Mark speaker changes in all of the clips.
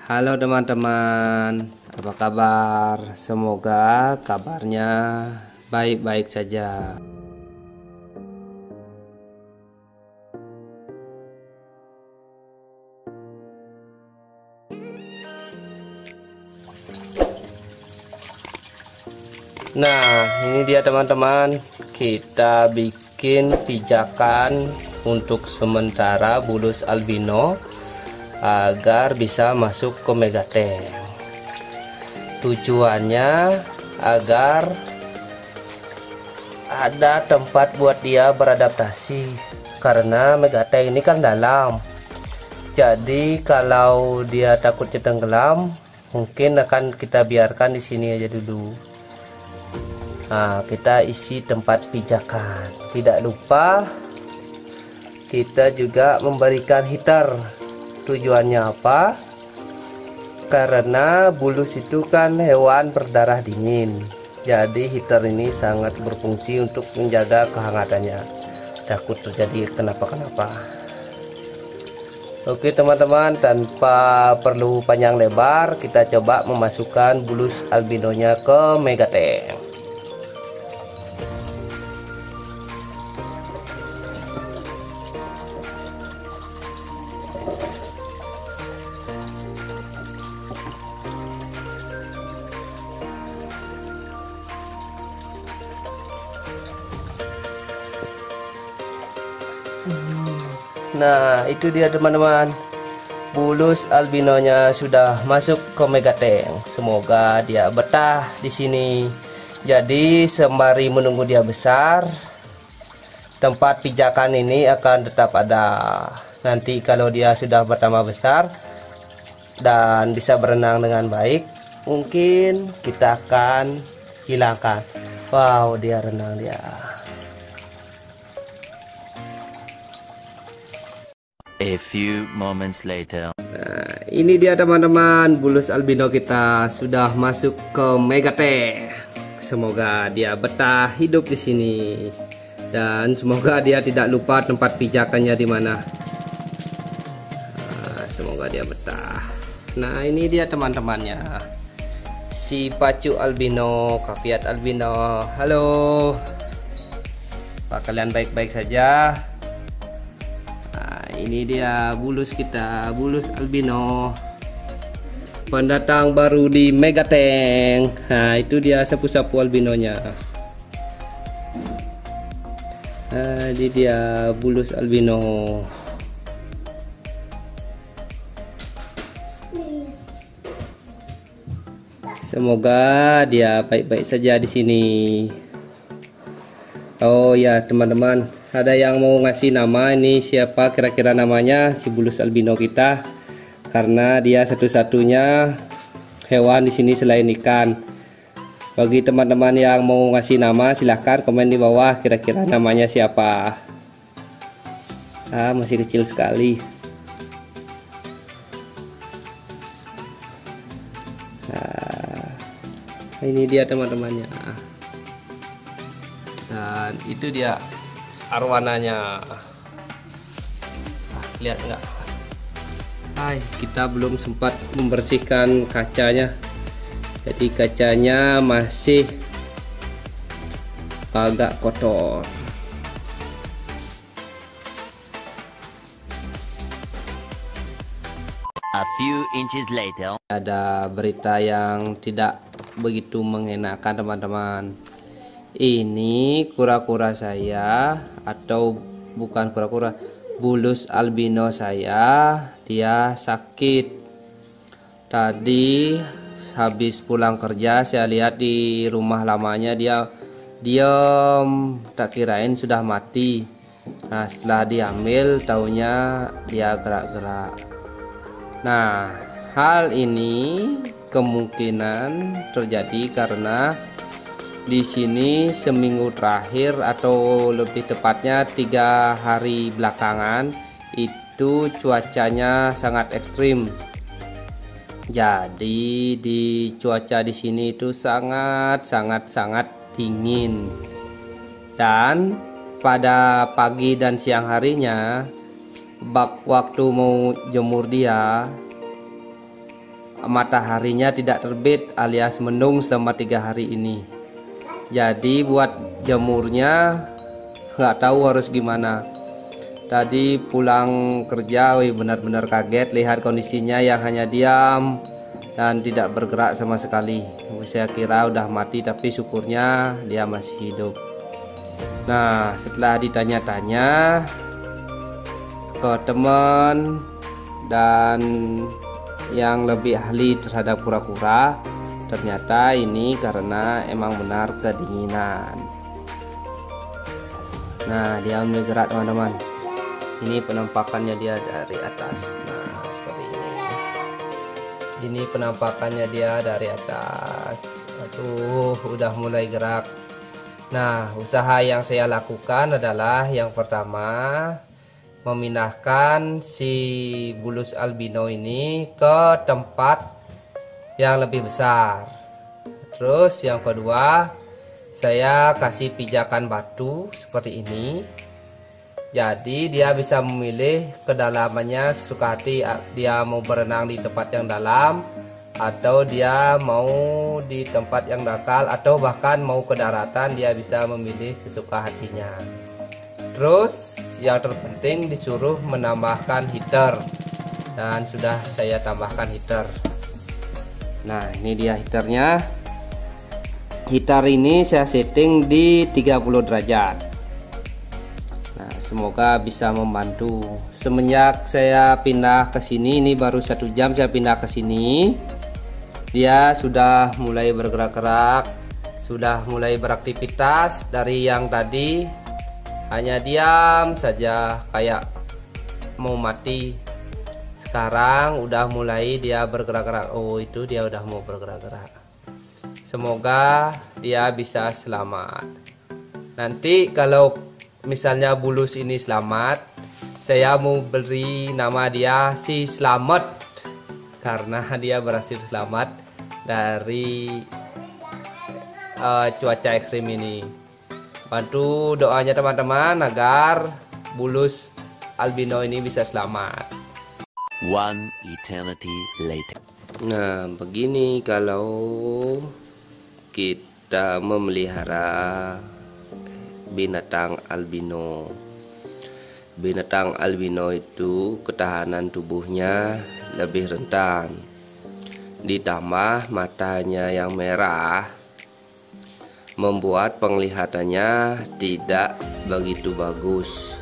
Speaker 1: Halo teman-teman, apa kabar? Semoga kabarnya baik-baik saja. Nah, ini dia teman-teman, kita bikin pijakan untuk sementara bulus albino agar bisa masuk ke megatank. Tujuannya agar ada tempat buat dia beradaptasi, karena megatank ini kan dalam. Jadi kalau dia takutnya tenggelam, mungkin akan kita biarkan di sini aja dulu. Nah, kita isi tempat pijakan. Tidak lupa kita juga memberikan heater. Tujuannya apa? Karena bulus itu kan hewan berdarah dingin. Jadi heater ini sangat berfungsi untuk menjaga kehangatannya. Takut terjadi kenapa-kenapa. Oke teman-teman, tanpa perlu panjang lebar, kita coba memasukkan bulus albinonya ke megatank. Nah, itu dia teman-teman, bulus albinonya sudah masuk ke megatank. Semoga dia betah di sini. Jadi sembari menunggu dia besar, tempat pijakan ini akan tetap ada. Nanti kalau dia sudah bertambah besar dan bisa berenang dengan baik, mungkin kita akan hilangkan. Wow, dia renang dia.
Speaker 2: A few moments later.
Speaker 1: Nah, ini dia teman-teman, bulus albino kita sudah masuk ke megatank. Semoga dia betah hidup di sini dan semoga dia tidak lupa tempat pijakannya di mana. Nah, semoga dia betah. Nah, ini dia teman-temannya, si pacu albino, kaviat albino. Halo, apa kalian baik-baik saja? Ini dia bulus kita, bulus albino, pendatang baru di megatank. Nah, itu dia sapu-sapu albinonya. Nah, ini dia bulus albino. Semoga dia baik-baik saja di sini. Oh ya teman-teman, ada yang mau ngasih nama, ini siapa kira-kira namanya si bulus albino kita, karena dia satu-satunya hewan di sini selain ikan. Bagi teman-teman yang mau ngasih nama, silahkan komen di bawah kira-kira namanya siapa. Masih kecil sekali. Nah, ini dia teman-temannya. Dan itu dia arwananya. Lihat enggak? Kita belum sempat membersihkan kacanya. Jadi kacanya masih agak kotor.
Speaker 2: A few inches later.
Speaker 1: Ada berita yang tidak begitu mengenakan teman-teman. Ini kura-kura saya, atau bukan kura-kura, bulus albino saya, dia sakit. Tadi habis pulang kerja saya lihat di rumah lamanya dia diam, tak kirain sudah mati. Nah, setelah diambil taunya dia gerak-gerak. Nah, hal ini kemungkinan terjadi karena di sini seminggu terakhir, atau lebih tepatnya 3 hari belakangan, itu cuacanya sangat ekstrim. Jadi di cuaca di sini itu sangat dingin. Dan pada pagi dan siang harinya, waktu mau jemur dia, mataharinya tidak terbit alias mendung selama 3 hari ini. Jadi buat jemurnya nggak tahu harus gimana. Tadi pulang kerja, benar-benar kaget lihat kondisinya yang hanya diam dan tidak bergerak sama sekali. Saya kira udah mati, tapi syukurnya dia masih hidup. Nah, setelah ditanya-tanya ke teman dan yang lebih ahli terhadap kura-kura, ternyata ini karena emang benar kedinginan. Nah, dia mulai gerak teman-teman. Ini penampakannya dia dari atas. Nah, seperti ini. Ini penampakannya dia dari atas. Aduh, udah mulai gerak. Nah, usaha yang saya lakukan adalah yang pertama, memindahkan si bulus albino ini ke tempat yang lebih besar. Terus yang kedua, saya kasih pijakan batu seperti ini. Jadi dia bisa memilih kedalamannya sesuka hati. Dia mau berenang di tempat yang dalam, atau dia mau di tempat yang dangkal, atau bahkan mau ke daratan, dia bisa memilih sesuka hatinya. Terus yang terpenting disuruh menambahkan heater, dan sudah saya tambahkan heater. Nah, ini dia heaternya. Heater ini saya setting di 30 derajat. Nah, semoga bisa membantu. Semenjak saya pindah ke sini, ini baru 1 jam saya pindah ke sini, dia sudah mulai bergerak-gerak, sudah mulai beraktivitas. Dari yang tadi hanya diam saja kayak mau mati, sekarang udah mulai dia bergerak-gerak. Oh, itu dia udah mau bergerak-gerak. Semoga dia bisa selamat. Nanti kalau misalnya bulus ini selamat, saya mau beri nama dia si Selamat, karena dia berhasil selamat dari cuaca ekstrim ini. Bantu doanya teman-teman agar bulus albino ini bisa selamat.
Speaker 2: One eternity later.
Speaker 1: Nah, begini kalau kita memelihara binatang albino. Binatang albino itu ketahanan tubuhnya lebih rentan. Ditambah matanya yang merah membuat penglihatannya tidak begitu bagus.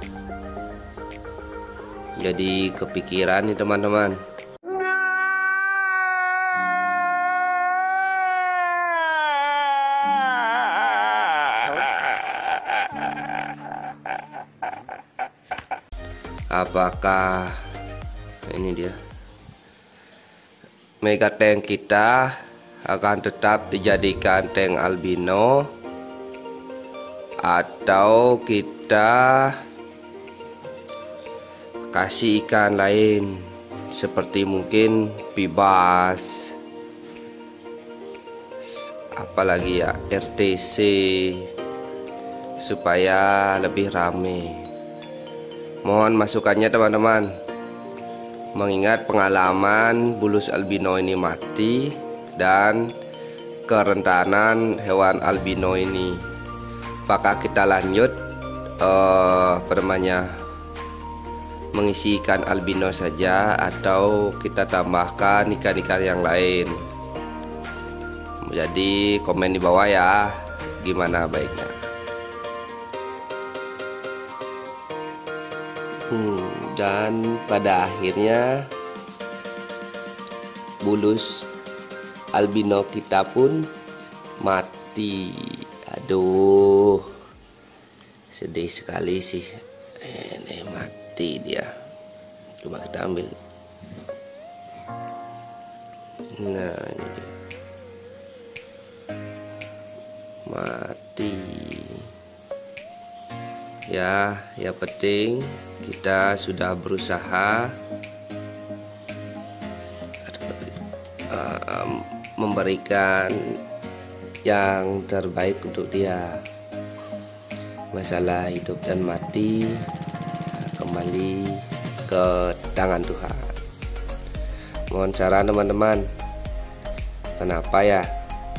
Speaker 1: Jadi kepikiran nih teman-teman. Apakah ini dia mega tank kita akan tetap dijadikan tank albino, atau kita kasih ikan lain seperti mungkin pibas, apalagi ya RTC, supaya lebih rame. Mohon masukannya teman-teman, mengingat pengalaman bulus albino ini mati dan kerentanan hewan albino ini. Apakah kita lanjut mengisi ikan albino saja, atau kita tambahkan ikan-ikan yang lain? Jadi komen di bawah ya, gimana baiknya. Dan pada akhirnya bulus albino kita pun mati. Aduh, sedih sekali sih. Ini mati dia. Coba kita ambil. Nah, ini dia. Mati. Ya, yang penting kita sudah berusaha memberikan yang terbaik untuk dia. Masalah hidup dan mati kembali ke tangan Tuhan. Mohon saran teman-teman, kenapa ya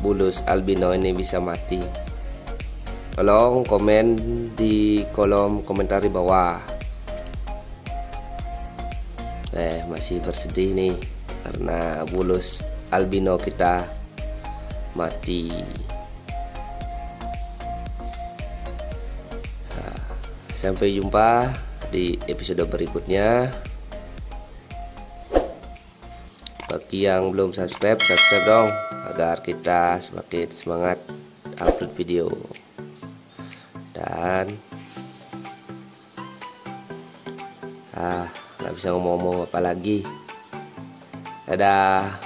Speaker 1: bulus albino ini bisa mati? Tolong komen di kolom komentar di bawah. Masih bersedih nih karena bulus albino kita mati. Sampai jumpa di episode berikutnya. Bagi yang belum subscribe dong agar kita semakin semangat upload video. Dan nggak bisa ngomong-ngomong apa lagi. Dadah.